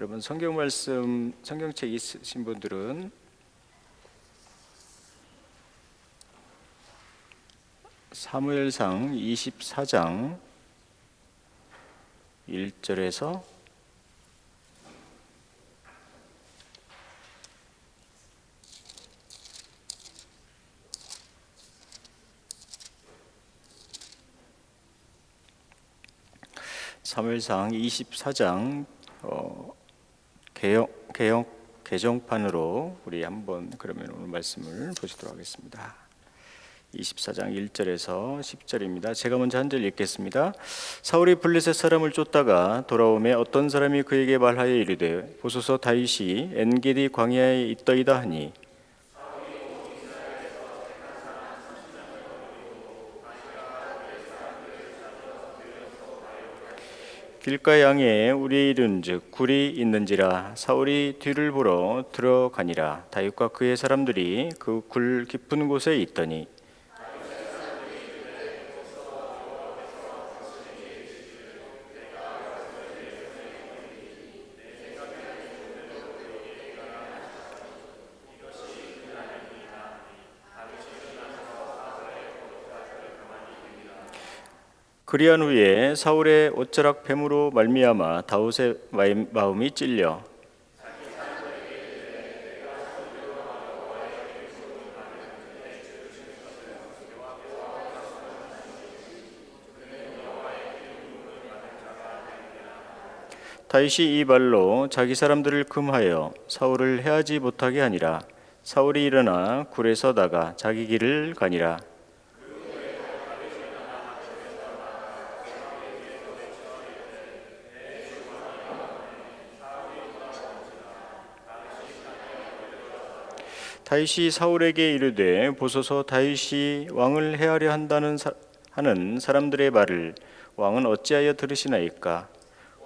여러분 성경 말씀 성경책 있으신 분들은 사무엘상 24장 1절에서 24장 개정판으로 우리 한번 그러면 오늘 말씀을 보시도록 하겠습니다. 24장 1절에서 10절입니다. 제가 먼저 한 절 읽겠습니다. 사울이 블레셋 사람을 쫓다가 돌아오매 어떤 사람이 그에게 말하여 이르되 보소서 다윗이 엔게디 광야에 있더이다 하니 길가 양에 우리의 이른즉 굴이 있는지라 사울이 뒤를 보러 들어가니라. 다윗과 그의 사람들이 그 굴 깊은 곳에 있더니 그리한 후에 사울의 옷자락 뱀으로 말미암아 다윗의 마음이 찔려 다윗이 이 말로 자기 사람들을 금하여 사울을 해하지 못하게 하니라. 사울이 일어나 굴에서 나가 자기 길을 가니라. 다윗이 사울에게 이르되 보소서 다윗이 왕을 해하려 하는 사람들의 말을 왕은 어찌하여 들으시나이까?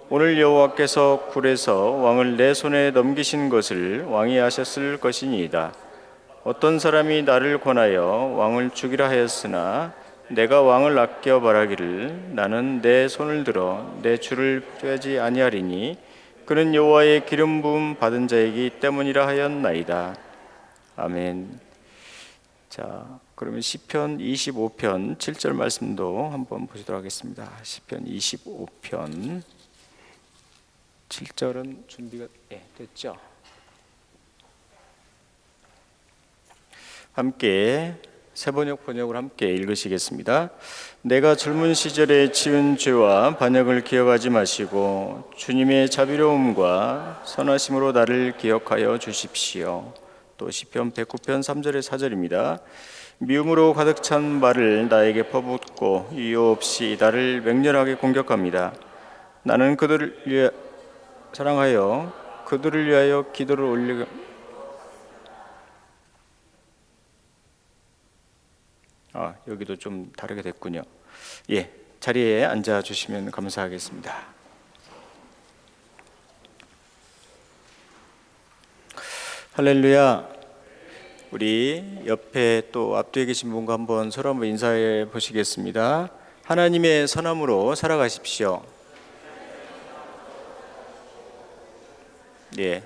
오늘 여호와께서 굴에서 왕을 내 손에 넘기신 것을 왕이 아셨을 것이니이다. 어떤 사람이 나를 권하여 왕을 죽이라 하였으나 내가 왕을 아껴 말하기를 나는 내 손을 들어 내 주를 쬐지 아니하리니 그는 여호와의 기름 부음 받은 자이기 때문이라 하였나이다. 아멘. 자, 그러면 시편 25편 7절 말씀도 한번 보시도록 하겠습니다. 시편 25편 7절은 준비가 됐죠? 함께 세번역 번역을 함께 읽으시겠습니다. 내가 젊은 시절에 지은 죄와 반역을 기억하지 마시고 주님의 자비로움과 선하심으로 나를 기억하여 주십시오. 또 시편 109편 3절의 4절입니다. 미움으로 가득 찬 말을 나에게 퍼붓고 이유 없이 나를 맹렬하게 공격합니다. 나는 그들을 위해 사랑하여 그들을 위하여 기도를 올리고 여기도 좀 다르게 됐군요. 자리에 앉아 주시면 감사하겠습니다. 할렐루야. 우리 옆에 또 앞뒤에 계신 분과 서로 한번 인사해 보시겠습니다. 하나님의 선함으로 살아가십시오.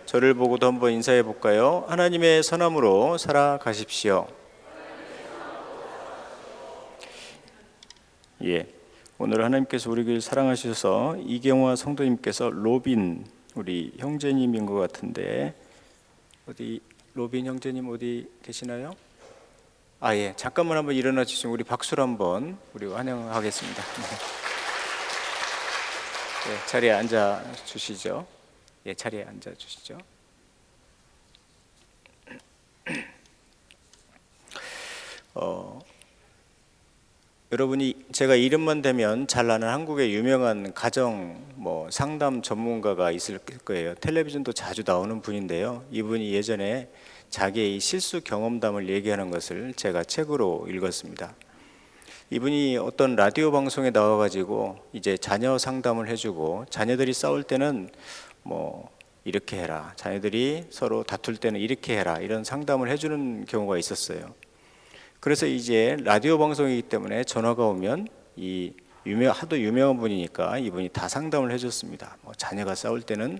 저를 보고도 한번 인사해 볼까요? 하나님의 선함으로 살아가십시오. 오늘 하나님께서 우리 교회를 사랑하셔서 이경화 성도님께서 로빈 우리 형제님인 것 같은데 어디 로빈 형제님 어디 계시나요? 잠깐만 한번 일어나 주시면 우리 박수로 한번 우리 환영하겠습니다. 자리에 앉아 주시죠. 자리에 앉아 주시죠. 여러분이 제가 이름만 대면 잘 아는 한국의 유명한 가정 상담 전문가가 있을 거예요. 텔레비전도 자주 나오는 분인데요. 이분이 예전에 자기의 실수 경험담을 얘기하는 것을 제가 책으로 읽었습니다. 이분이 어떤 라디오 방송에 나와가지고 이제 자녀 상담을 해주고 자녀들이 싸울 때는 이렇게 해라, 자녀들이 서로 다툴 때는 이렇게 해라, 이런 상담을 해주는 경우가 있었어요. 그래서 이제 라디오 방송이기 때문에 전화가 오면 하도 유명한 분이니까 이분이 다 상담을 해줬습니다. 자녀가 싸울 때는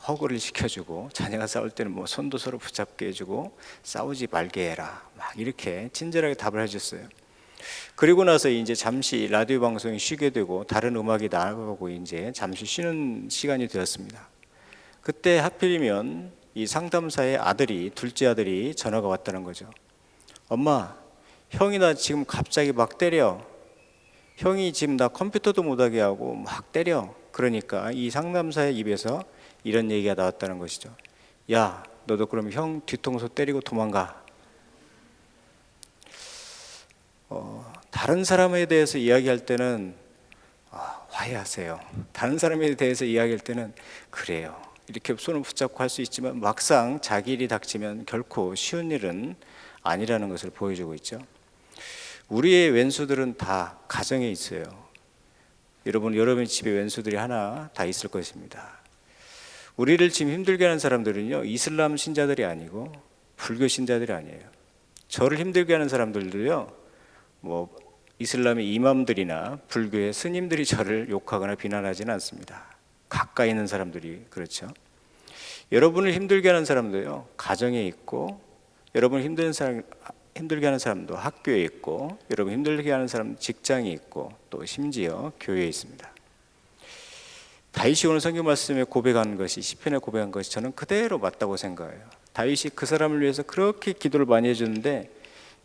허그를 시켜주고, 자녀가 싸울 때는 뭐 손도 서로 붙잡게 해주고 싸우지 말게 해라, 막 이렇게 친절하게 답을 해줬어요. 그리고 나서 이제 잠시 라디오 방송이 쉬게 되고 다른 음악이 나가고 이제 잠시 쉬는 시간이 되었습니다. 그때 하필이면 이 상담사의 아들이, 둘째 아들이 전화가 왔다는 거죠. 엄마, 형이 나 지금 갑자기 막 때려. 형이 지금 나 컴퓨터도 못하게 하고 막 때려. 그러니까 이 상담사의 입에서 이런 얘기가 나왔다는 것이죠. 야, 너도 그럼 형 뒤통수 때리고 도망가. 다른 사람에 대해서 이야기할 때는 화해하세요. 다른 사람에 대해서 이야기할 때는 그래요, 이렇게 손을 붙잡고 할 수 있지만 막상 자기 일이 닥치면 결코 쉬운 일은 아니라는 것을 보여주고 있죠. 우리의 왼수들은 다 가정에 있어요. 여러분의 집에 왼수들이 하나 다 있을 것입니다. 우리를 지금 힘들게 하는 사람들은요, 이슬람 신자들이 아니고 불교 신자들이 아니에요. 저를 힘들게 하는 사람들도요, 뭐 이슬람의 이맘들이나 불교의 스님들이 저를 욕하거나 비난하지는 않습니다. 가까이 있는 사람들이 그렇죠. 여러분을 힘들게 하는 사람도요, 가정에 있고, 여러분을 힘들게 하는 사람도 학교에 있고, 여러분 힘들게 하는 사람 직장에 있고, 또 심지어 교회에 있습니다. 다윗이 오늘 성경 말씀에 고백한 것이, 시편에 고백한 것이 저는 그대로 맞다고 생각해요. 다윗이 그 사람을 위해서 그렇게 기도를 많이 해주는데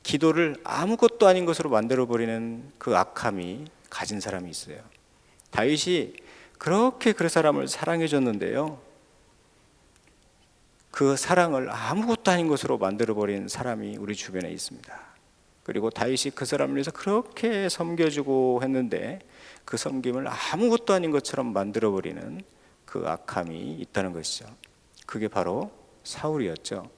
기도를 아무것도 아닌 것으로 만들어버리는 그 악함이 가진 사람이 있어요. 다윗이 그렇게 그 사람을 사랑해줬는데요, 그 사랑을 아무것도 아닌 것으로 만들어버린 사람이 우리 주변에 있습니다. 그리고 다윗이 그 사람을 위해서 그렇게 섬겨주고 했는데 그 섬김을 아무것도 아닌 것처럼 만들어버리는 그 악함이 있다는 것이죠. 그게 바로 사울이었죠.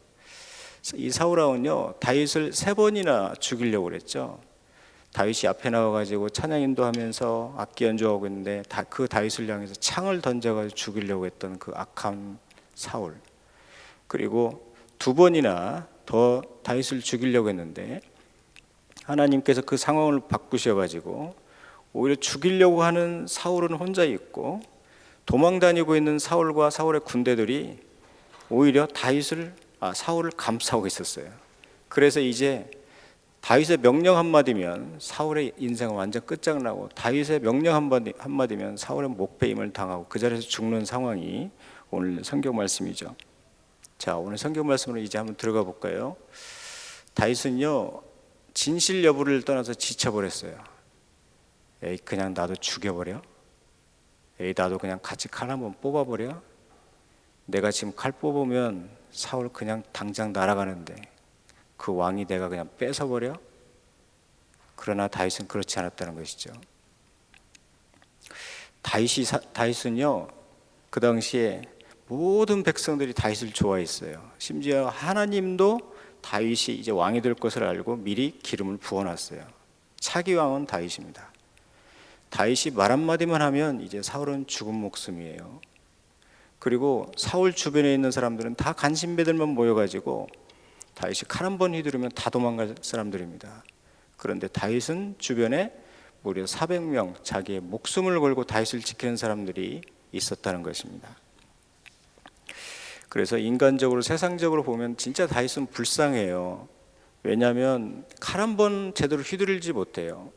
이 사울왕은요, 다윗을 3번이나 죽이려고 그랬죠. 다윗이 앞에 나와가지고 찬양 인도하면서 악기 연주하고 있는데 그 다윗을 향해서 창을 던져가지고 죽이려고 했던 그 악한 사울. 그리고 2번이나 더 다윗을 죽이려고 했는데 하나님께서 그 상황을 바꾸셔가지고 오히려 죽이려고 하는 사울은 혼자 있고 도망 다니고 있는 사울과 사울의 군대들이 오히려 사울을 감싸고 있었어요. 그래서 이제 다윗의 명령 한마디면 사울의 인생은 완전 끝장나고, 다윗의 명령 한마디면 사울의 목배임을 당하고 그 자리에서 죽는 상황이 오늘 성경 말씀이죠. 자, 오늘 성경 말씀으로 이제 한번 들어가 볼까요? 다윗은요, 진실 여부를 떠나서 지쳐버렸어요. 에이, 그냥 나도 죽여버려? 에이, 나도 그냥 같이 칼 한번 뽑아버려? 내가 지금 칼 뽑으면 사울 그냥 당장 날아가는데 그 왕이 내가 그냥 뺏어버려? 그러나 다윗은 그렇지 않았다는 것이죠. 다윗은요, 그 당시에 모든 백성들이 다윗을 좋아했어요. 심지어 하나님도 다윗이 이제 왕이 될 것을 알고 미리 기름을 부어놨어요. 차기 왕은 다윗입니다. 다윗이 말 한마디만 하면 이제 사울은 죽은 목숨이에요. 그리고 사울 주변에 있는 사람들은 다 간신배들만 모여가지고 다윗이 칼 한 번 휘두르면 다 도망갈 사람들입니다. 그런데 다윗은 주변에 무려 400명 자기의 목숨을 걸고 다윗을 지키는 사람들이 있었다는 것입니다. 그래서 인간적으로, 세상적으로 보면 진짜 다윗은 불쌍해요. 왜냐하면 칼 한 번 제대로 휘두르지 못해요.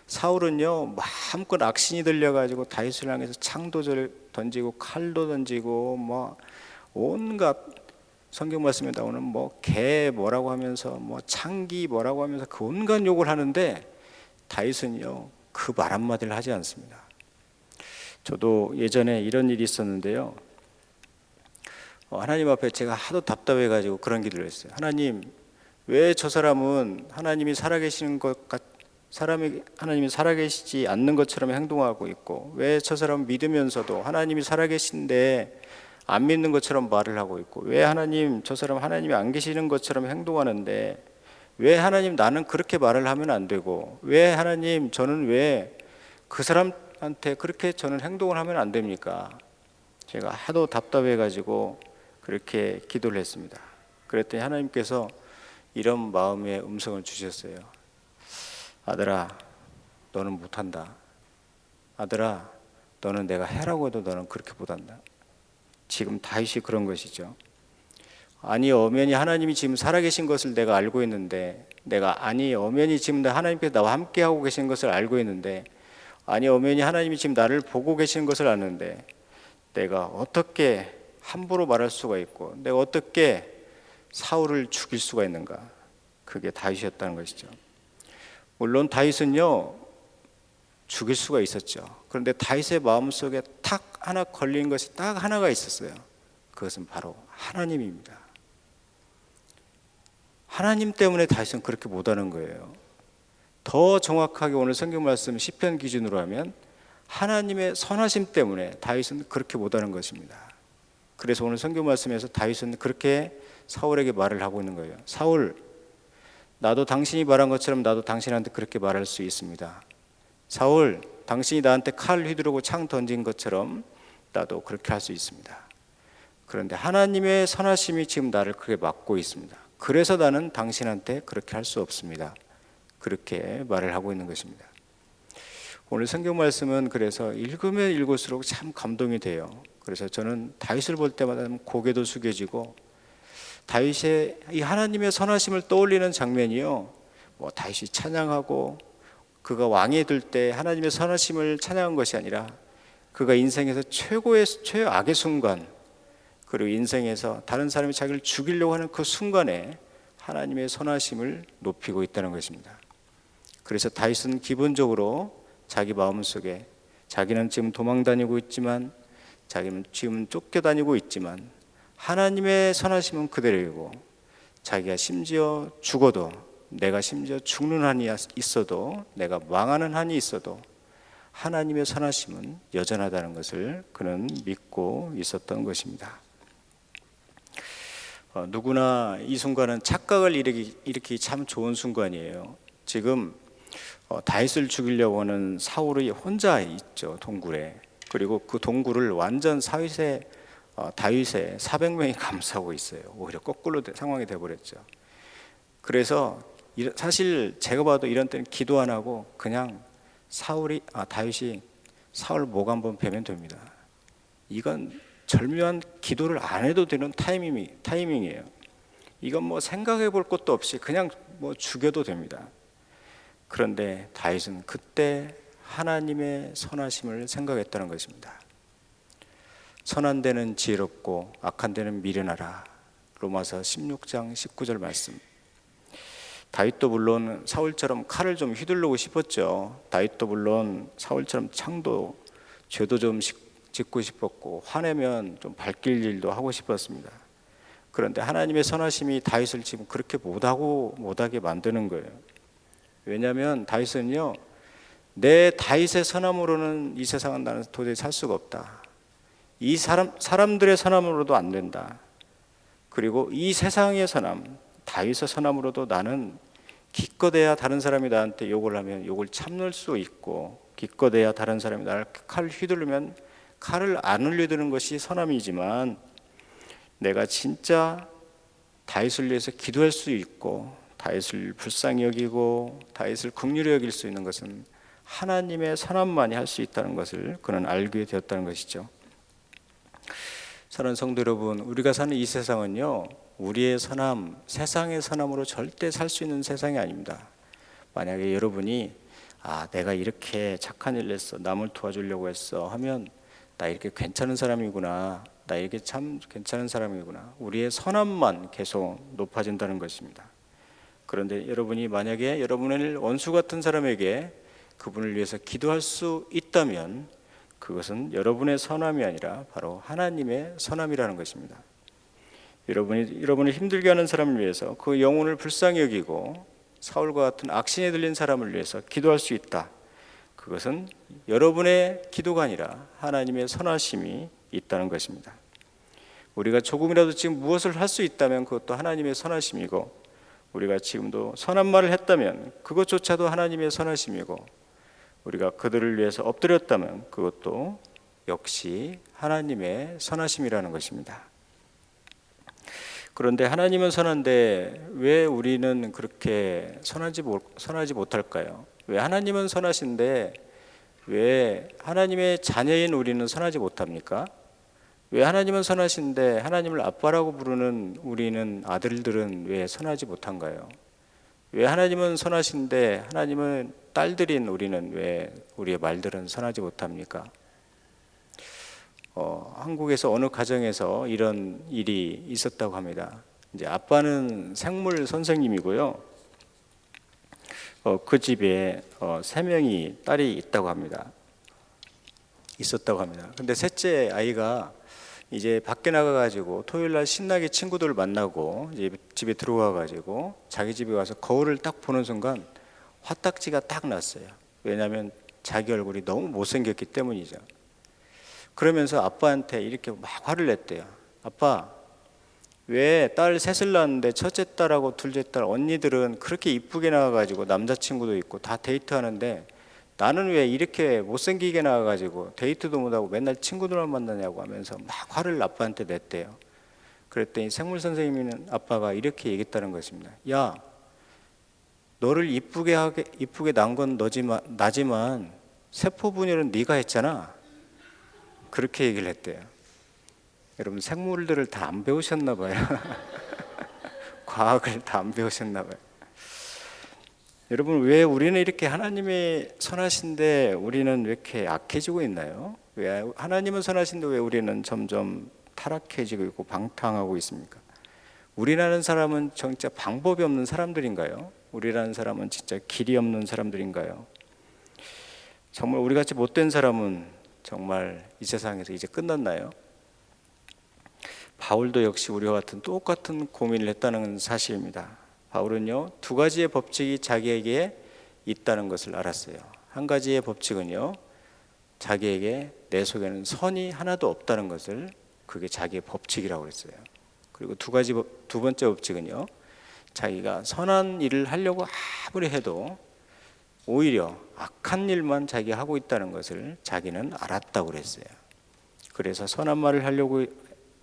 사울은요, 마음껏 악신이 들려가지고 다윗을 향해서 창도 던지고 칼도 던지고 뭐 온갖 성경 말씀에 나오는 뭐 개 뭐라고 하면서 뭐 창기 뭐라고 하면서 그 온갖 욕을 하는데 다윗은요, 그 말 한마디를 하지 않습니다. 저도 예전에 이런 일이 있었는데요, 하나님 앞에 제가 하도 답답해가지고 그런 기도를 했어요. 하나님, 왜 저 사람은 하나님이 살아계시지 않는 것처럼 행동하고 있고, 왜 저 사람은 믿으면서도 하나님이 살아계신데 안 믿는 것처럼 말을 하고 있고, 왜 하나님, 저 사람 하나님이 안 계시는 것처럼 행동하는데 왜 하나님 나는 그렇게 말을 하면 안 되고, 왜 하나님 저는 왜 그 사람한테 그렇게 저는 행동을 하면 안 됩니까? 제가 하도 답답해가지고 그렇게 기도를 했습니다. 그랬더니 하나님께서 이런 마음의 음성을 주셨어요. 아들아, 너는 못한다. 아들아, 너는 내가 해라고 해도 너는 그렇게 못한다. 지금 다윗이 그런 것이죠. 아니 엄연히 하나님이 지금 살아계신 것을 내가 알고 있는데, 엄연히 지금 하나님께서 나와 함께 하고 계신 것을 알고 있는데, 엄연히 하나님이 지금 나를 보고 계시는 것을 아는데, 내가 어떻게 함부로 말할 수가 있고, 내가 어떻게 사울을 죽일 수가 있는가? 그게 다윗이었다는 것이죠. 물론 다윗은요, 죽일 수가 있었죠. 그런데 다윗의 마음속에 딱 하나 걸린 것이 딱 하나가 있었어요. 그것은 바로 하나님입니다. 하나님 때문에 다윗은 그렇게 못하는 거예요. 더 정확하게 오늘 성경 말씀 시편 기준으로 하면 하나님의 선하심 때문에 다윗은 그렇게 못하는 것입니다. 그래서 오늘 성경 말씀에서 다윗은 그렇게 사울에게 말을 하고 있는 거예요. 사울, 나도 당신이 말한 것처럼 나도 당신한테 그렇게 말할 수 있습니다. 사울, 당신이 나한테 칼 휘두르고 창 던진 것처럼 나도 그렇게 할 수 있습니다. 그런데 하나님의 선하심이 지금 나를 그렇게 막고 있습니다. 그래서 나는 당신한테 그렇게 할 수 없습니다. 그렇게 말을 하고 있는 것입니다. 오늘 성경 말씀은 그래서 읽으면 읽을수록 참 감동이 돼요. 그래서 저는 다윗을 볼 때마다 고개도 숙여지고, 다윗의 이 하나님의 선하심을 떠올리는 장면이요, 다윗이 찬양하고 그가 왕이 될 때 하나님의 선하심을 찬양한 것이 아니라 그가 인생에서 최악의 순간, 그리고 인생에서 다른 사람이 자기를 죽이려고 하는 그 순간에 하나님의 선하심을 높이고 있다는 것입니다. 그래서 다윗은 기본적으로 자기 마음속에 자기는 지금 도망다니고 있지만, 자기는 지금 쫓겨다니고 있지만 하나님의 선하심은 그대로이고, 자기가 심지어 죽어도, 내가 심지어 죽는 한이 있어도, 내가 망하는 한이 있어도 하나님의 선하심은 여전하다는 것을 그는 믿고 있었던 것입니다. 누구나 이 순간은 착각을 일으키기 참 좋은 순간이에요. 지금 다윗을 죽이려고 하는 사울이 혼자 있죠, 동굴에. 그리고 그 동굴을 완전 다윗의 400명이 감싸고 있어요. 오히려 거꾸로 상황이 되어버렸죠. 그래서 사실 제가 봐도 이런 때는 기도 안 하고 그냥 다윗이 사울 목 한번 베면 됩니다. 이건 절묘한 기도를 안 해도 되는 타이밍이에요. 이건 생각해 볼 것도 없이 그냥 죽여도 됩니다. 그런데 다윗은 그때 하나님의 선하심을 생각했다는 것입니다. 선한 데는 지혜롭고 악한 데는 미련하라. 로마서 16장 19절 말씀. 다윗도 물론 사울처럼 칼을 좀 휘두르고 싶었죠. 다윗도 물론 사울처럼 창도 죄도 좀 짓고 싶었고, 화내면 좀 밝힐 일도 하고 싶었습니다. 그런데 하나님의 선하심이 다윗을 지금 그렇게 못하게 만드는 거예요. 왜냐하면 다윗은요, 내 다윗의 선함으로는 이 세상은 나는 도저히 살 수가 없다. 이 사람들의 선함으로도 안 된다. 그리고 이 세상의 선함, 다윗의 선함으로도 나는 기껏해야 다른 사람이 나한테 욕을 하면 욕을 참을 수 있고, 기껏해야 다른 사람이 나를 칼을 휘두르면 칼을 안 흘려드는 것이 선함이지만, 내가 진짜 다윗을 위해서 기도할 수 있고, 다윗을 불쌍히 여기고 다윗을 긍휼히 여길 수 있는 것은 하나님의 선함만이 할 수 있다는 것을 그는 알게 되었다는 것이죠. 사랑하는 성도 여러분, 우리가 사는 이 세상은요, 우리의 선함, 세상의 선함으로 절대 살 수 있는 세상이 아닙니다. 만약에 여러분이 내가 이렇게 착한 일을 했어, 남을 도와주려고 했어 하면, 나 이렇게 괜찮은 사람이구나, 나 이렇게 참 괜찮은 사람이구나, 우리의 선함만 계속 높아진다는 것입니다. 그런데 여러분이 만약에 여러분을 원수 같은 사람에게 그분을 위해서 기도할 수 있다면, 그것은 여러분의 선함이 아니라 바로 하나님의 선함이라는 것입니다. 여러분을 힘들게 하는 사람을 위해서, 그 영혼을 불쌍히 여기고 사울과 같은 악신에 들린 사람을 위해서 기도할 수 있다. 그것은 여러분의 기도가 아니라 하나님의 선하심이 있다는 것입니다. 우리가 조금이라도 지금 무엇을 할 수 있다면 그것도 하나님의 선하심이고, 우리가 지금도 선한 말을 했다면 그것조차도 하나님의 선하심이고, 우리가 그들을 위해서 엎드렸다면 그것도 역시 하나님의 선하심이라는 것입니다. 그런데 하나님은 선한데 왜 우리는 그렇게 선하지 못할까요? 왜 하나님은 선하신데 왜 하나님의 자녀인 우리는 선하지 못합니까? 왜 하나님은 선하신데 하나님을 아빠라고 부르는 우리는 아들들은 왜 선하지 못한가요? 왜 하나님은 선하신데 하나님은 딸들인 우리는 왜 우리의 말들은 선하지 못합니까? 한국에서 어느 가정에서 이런 일이 있었다고 합니다. 이제 아빠는 생물 선생님이고요. 그 집에 3명이 딸이 있었다고 합니다. 근데 셋째 아이가 이제 밖에 나가가지고 토요일 날 신나게 친구들을 만나고 이제 집에 들어와가지고 자기 집에 와서 거울을 딱 보는 순간 화딱지가 딱 났어요. 왜냐하면 자기 얼굴이 너무 못생겼기 때문이죠. 그러면서 아빠한테 이렇게 막 화를 냈대요. 아빠, 왜 딸 셋을 낳았는데 첫째 딸하고 둘째 딸 언니들은 그렇게 이쁘게 나와가지고 남자친구도 있고 다 데이트하는데 나는 왜 이렇게 못생기게 나와가지고 데이트도 못하고 맨날 친구들만 만나냐고 하면서 막 화를 아빠한테 냈대요. 그랬더니 생물 선생님은 아빠가 이렇게 얘기했다는 것입니다. 야, 너를 이쁘게 낳은 건 나지만 세포 분열은 네가 했잖아. 그렇게 얘기를 했대요. 여러분, 생물들을 다 안 배우셨나 봐요. 과학을 다 안 배우셨나 봐요. 여러분, 왜 우리는 이렇게 하나님이 선하신데 우리는 왜 이렇게 악해지고 있나요? 왜 하나님은 선하신데 왜 우리는 점점 타락해지고 있고 방탕하고 있습니까? 우리라는 사람은 진짜 방법이 없는 사람들인가요? 우리라는 사람은 진짜 길이 없는 사람들인가요? 정말 우리같이 못된 사람은 정말 이 세상에서 이제 끝났나요? 바울도 역시 우리와 같은 똑같은 고민을 했다는 사실입니다. 바울은요, 2가지의 법칙이 자기에게 있다는 것을 알았어요. 한 가지의 법칙은요, 자기에게 내 속에는 선이 하나도 없다는 것을, 그게 자기의 법칙이라고 그랬어요. 그리고 두 번째 법칙은요, 자기가 선한 일을 하려고 아무리 해도 오히려 악한 일만 자기가 하고 있다는 것을 자기는 알았다고 그랬어요. 그래서 선한 말을 하려고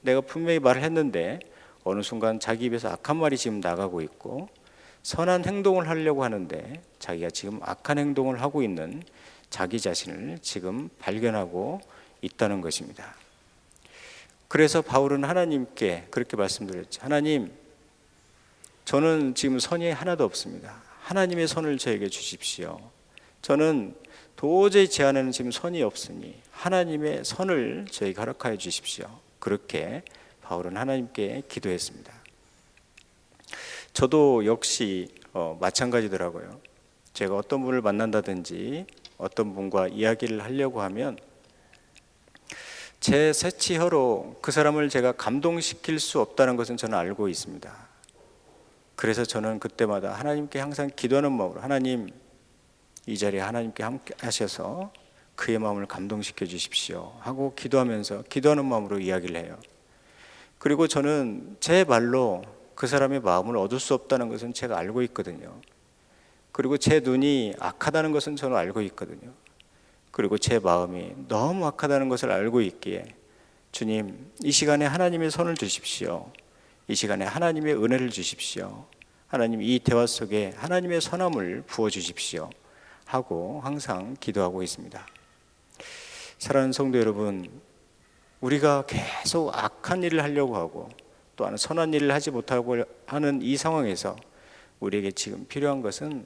내가 분명히 말을 했는데 어느 순간 자기 입에서 악한 말이 지금 나가고 있고, 선한 행동을 하려고 하는데 자기가 지금 악한 행동을 하고 있는 자기 자신을 지금 발견하고 있다는 것입니다. 그래서 바울은 하나님께 그렇게 말씀드렸죠. 하나님, 저는 지금 선이 하나도 없습니다. 하나님의 선을 저에게 주십시오. 저는 도저히 제 안에는 지금 선이 없으니 하나님의 선을 저에게 허락하여 주십시오. 그렇게 바울은 하나님께 기도했습니다. 저도 역시 마찬가지더라고요. 제가 어떤 분을 만난다든지 어떤 분과 이야기를 하려고 하면 제 새치혀로 그 사람을 제가 감동시킬 수 없다는 것은 저는 알고 있습니다. 그래서 저는 그때마다 하나님께 항상 기도하는 마음으로, 하나님, 이 자리에 하나님께 함께 하셔서 그의 마음을 감동시켜 주십시오 하고 기도하는 마음으로 이야기를 해요. 그리고 저는 제 말로 그 사람의 마음을 얻을 수 없다는 것은 제가 알고 있거든요. 그리고 제 눈이 악하다는 것은 저는 알고 있거든요. 그리고 제 마음이 너무 악하다는 것을 알고 있기에, 주님, 이 시간에 하나님의 손을 주십시오. 이 시간에 하나님의 은혜를 주십시오. 하나님, 이 대화 속에 하나님의 선함을 부어주십시오 하고 항상 기도하고 있습니다. 사랑하는 성도 여러분, 우리가 계속 악한 일을 하려고 하고 또한 선한 일을 하지 못하고 하는 이 상황에서 우리에게 지금 필요한 것은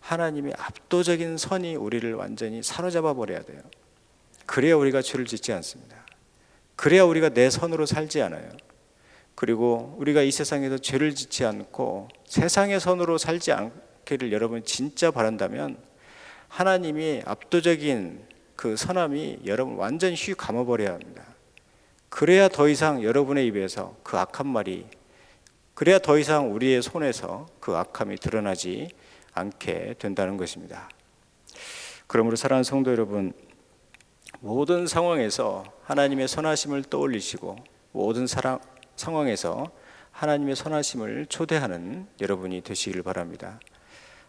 하나님의 압도적인 선이 우리를 완전히 사로잡아 버려야 돼요. 그래야 우리가 죄를 짓지 않습니다. 그래야 우리가 내 선으로 살지 않아요. 그리고 우리가 이 세상에서 죄를 짓지 않고 세상의 선으로 살지 않기를 여러분이 진짜 바란다면 하나님이 압도적인 그 선함이 여러분 완전히 휘 감아버려야 합니다. 그래야 더 이상 여러분의 입에서 그 악한 말이, 그래야 더 이상 우리의 손에서 그 악함이 드러나지 않게 된다는 것입니다. 그러므로 사랑하는 성도 여러분, 모든 상황에서 하나님의 선하심을 떠올리시고 모든 상황에서 하나님의 선하심을 초대하는 여러분이 되시기를 바랍니다.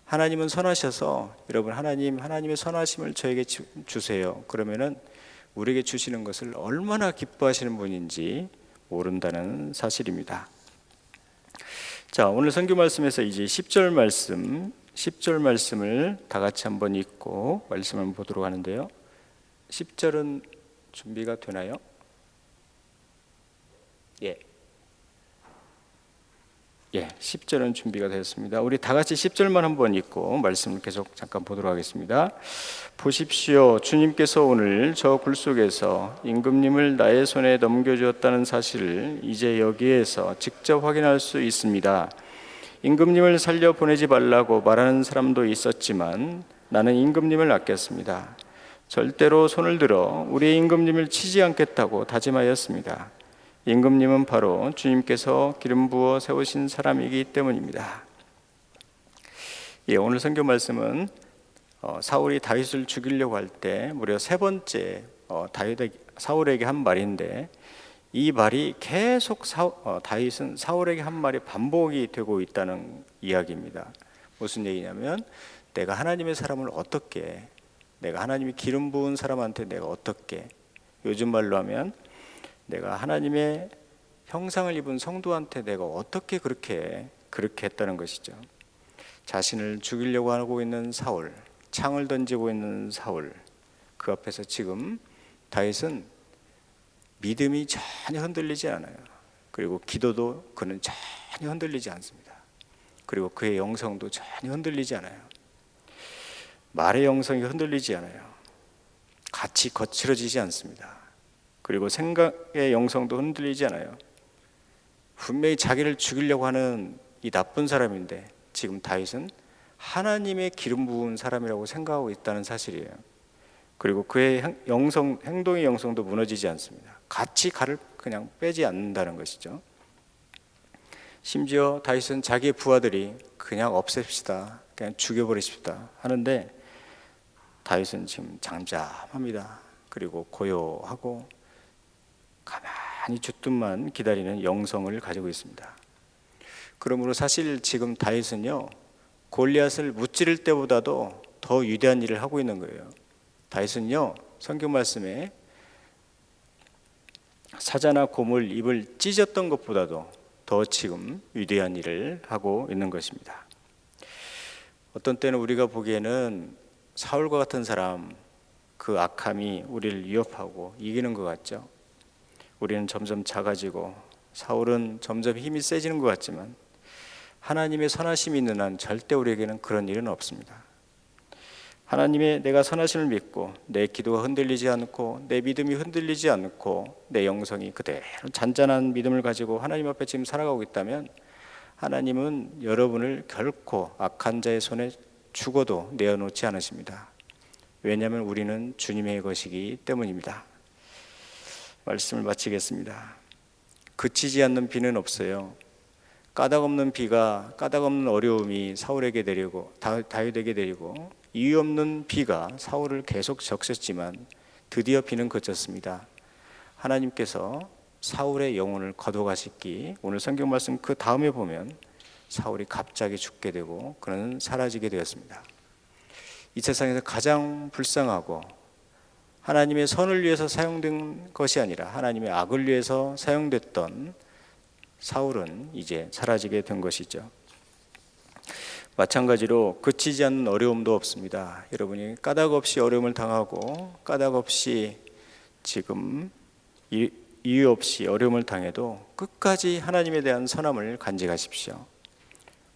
하나님은 선하셔서 여러분, 하나님의 선하심을 저에게 주세요. 그러면은 우리에게 주시는 것을 얼마나 기뻐하시는 분인지 모른다는 사실입니다. 자, 오늘 선교 말씀에서 이제 10절 말씀을 다 같이 한번 읽고 말씀을 보도록 하는데요. 10절은 준비가 되나요? 예. 10절은 준비가 되었습니다. 우리 다 같이 10절만 한번 읽고 말씀을 계속 잠깐 보도록 하겠습니다. 보십시오. 주님께서 오늘 저 굴 속에서 임금님을 나의 손에 넘겨주었다는 사실을 이제 여기에서 직접 확인할 수 있습니다. 임금님을 살려 보내지 말라고 말하는 사람도 있었지만 나는 임금님을 아꼈습니다. 절대로 손을 들어 우리 임금님을 치지 않겠다고 다짐하였습니다. 임금님은 바로 주님께서 기름 부어 세우신 사람이기 때문입니다. 오늘 성경 말씀은 사울이 다윗을 죽이려고 할 때 무려 세 번째 사울에게 한 말인데, 이 말이 계속 다윗은 사울에게 한 말이 반복이 되고 있다는 이야기입니다. 무슨 얘기냐면, 내가 하나님의 사람을 어떻게, 내가 하나님이 기름 부은 사람한테 내가 어떻게, 요즘 말로 하면 내가 하나님의 형상을 입은 성도한테 내가 어떻게 그렇게 했다는 것이죠. 자신을 죽이려고 하고 있는 사울, 창을 던지고 있는 사울, 그 앞에서 지금 다윗은 믿음이 전혀 흔들리지 않아요. 그리고 기도도 그는 전혀 흔들리지 않습니다. 그리고 그의 영성도 전혀 흔들리지 않아요. 말의 영성이 흔들리지 않아요. 같이 거칠어지지 않습니다. 그리고 생각의 영성도 흔들리지 않아요. 분명히 자기를 죽이려고 하는 이 나쁜 사람인데 지금 다윗은 하나님의 기름 부은 사람이라고 생각하고 있다는 사실이에요. 그리고 그의 행동의 영성도 무너지지 않습니다. 같이 칼을 그냥 빼지 않는다는 것이죠. 심지어 다윗은 자기의 부하들이 그냥 없앱시다, 그냥 죽여버리십시다 하는데 다윗은 지금 잠잠합니다. 그리고 고요하고 가만히 주뜻만 기다리는 영성을 가지고 있습니다. 그러므로 사실 지금 다윗은요, 골리앗을 무찌를 때보다도 더 위대한 일을 하고 있는 거예요. 다윗은요, 성경 말씀에 사자나 곰을 입을 찢었던 것보다도 더 지금 위대한 일을 하고 있는 것입니다. 어떤 때는 우리가 보기에는 사울과 같은 사람, 그 악함이 우리를 위협하고 이기는 것 같죠. 우리는 점점 작아지고 사울은 점점 힘이 세지는 것 같지만 하나님의 선하심이 있는 한 절대 우리에게는 그런 일은 없습니다. 하나님의 내가 선하심을 믿고 내 기도가 흔들리지 않고 내 믿음이 흔들리지 않고 내 영성이 그대로 잔잔한 믿음을 가지고 하나님 앞에 지금 살아가고 있다면 하나님은 여러분을 결코 악한 자의 손에 죽어도 내어놓지 않으십니다. 왜냐하면 우리는 주님의 것이기 때문입니다. 말씀을 마치겠습니다. 그치지 않는 비는 없어요. 까닭없는 비가, 까닭없는 어려움이 사울에게 내리고 다윗에게 내리고 이유 없는 비가 사울을 계속 적셨지만 드디어 비는 그쳤습니다. 하나님께서 사울의 영혼을 거둬가시기, 오늘 성경 말씀 그 다음에 보면 사울이 갑자기 죽게 되고 그는 사라지게 되었습니다. 이 세상에서 가장 불쌍하고 하나님의 선을 위해서 사용된 것이 아니라 하나님의 악을 위해서 사용됐던 사울은 이제 사라지게 된 것이죠. 마찬가지로 그치지 않는 어려움도 없습니다. 여러분이 까닭 없이 어려움을 당하고 까닭 없이 지금 이유 없이 어려움을 당해도 끝까지 하나님에 대한 선함을 간직하십시오.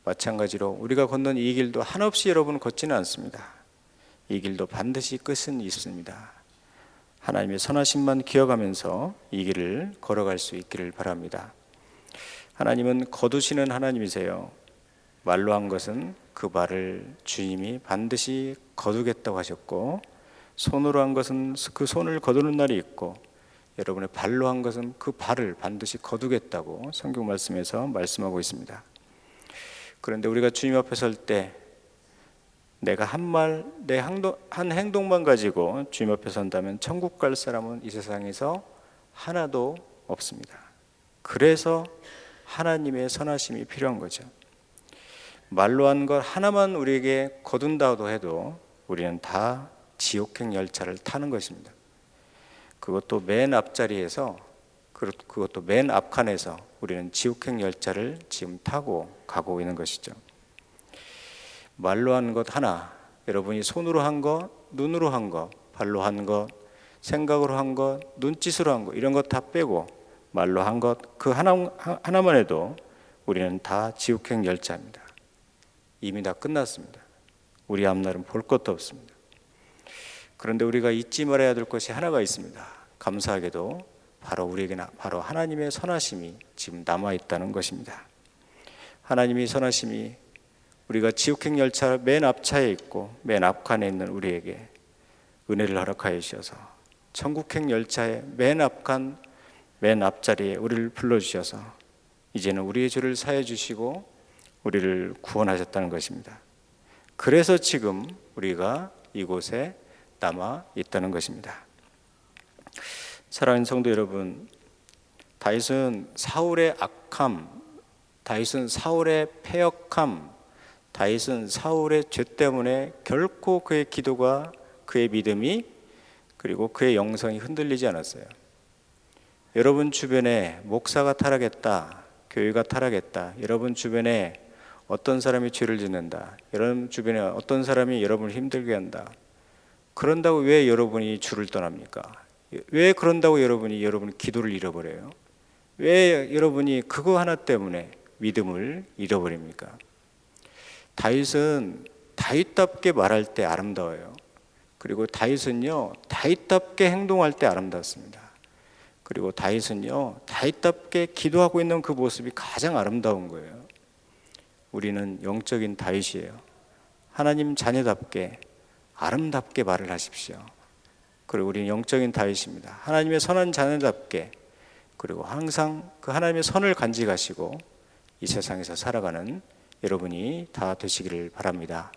마찬가지로 우리가 걷는 이 길도 한없이 여러분 걷지는 않습니다. 이 길도 반드시 끝은 있습니다. 하나님의 선하심만 기억하면서 이 길을 걸어갈 수 있기를 바랍니다. 하나님은 거두시는 하나님이세요. 말로 한 것은 그 말을 주님이 반드시 거두겠다고 하셨고, 손으로 한 것은 그 손을 거두는 날이 있고, 여러분의 발로 한 것은 그 발을 반드시 거두겠다고 성경 말씀에서 말씀하고 있습니다. 그런데 우리가 주님 앞에 설 때 내가 한 말, 한 행동만 가지고 주님 앞에 선다면 천국 갈 사람은 이 세상에서 하나도 없습니다. 그래서 하나님의 선하심이 필요한 거죠. 말로 한 것 하나만 우리에게 거둔다고 해도 우리는 다 지옥행 열차를 타는 것입니다. 그것도 맨 앞자리에서, 그것도 맨 앞칸에서 우리는 지옥행 열차를 지금 타고 가고 있는 것이죠. 말로 한 것 하나, 여러분이 손으로 한 것, 눈으로 한 것, 발로 한 것, 생각으로 한 것, 눈짓으로 한 것, 이런 것 다 빼고 말로 한 것 그 하나만 해도 우리는 다 지옥행 열차입니다. 이미 다 끝났습니다. 우리 앞날은 볼 것도 없습니다. 그런데 우리가 잊지 말아야 될 것이 하나가 있습니다. 감사하게도 바로 우리에게는 바로 하나님의 선하심이 지금 남아있다는 것입니다. 하나님이 선하심이 우리가 지옥행 열차 맨 앞차에 있고 맨 앞칸에 있는 우리에게 은혜를 허락하여 주셔서 천국행 열차의 맨 앞칸 맨 앞자리에 우리를 불러주셔서 이제는 우리의 죄를 사해 주시고 우리를 구원하셨다는 것입니다. 그래서 지금 우리가 이곳에 남아 있다는 것입니다. 사랑하는 성도 여러분, 다윗은 사울의 악함, 다윗은 사울의 패역함, 다윗은 사울의 죄 때문에 결코 그의 기도가, 그의 믿음이, 그리고 그의 영성이 흔들리지 않았어요. 여러분 주변에 목사가 타락했다, 교회가 타락했다, 여러분 주변에 어떤 사람이 죄를 짓는다, 여러분 주변에 어떤 사람이 여러분을 힘들게 한다, 그런다고 왜 여러분이 주를 떠납니까? 왜 그런다고 여러분이 기도를 잃어버려요? 왜 여러분이 그거 하나 때문에 믿음을 잃어버립니까? 다윗은 다윗답게 말할 때 아름다워요. 그리고 다윗은요, 다윗답게 행동할 때 아름답습니다. 그리고 다윗은요, 다윗답게 기도하고 있는 그 모습이 가장 아름다운 거예요. 우리는 영적인 다윗이에요. 하나님 자녀답게 아름답게 말을 하십시오. 그리고 우리는 영적인 다윗입니다. 하나님의 선한 자녀답게, 그리고 항상 그 하나님의 선을 간직하시고 이 세상에서 살아가는 여러분이 다 되시기를 바랍니다.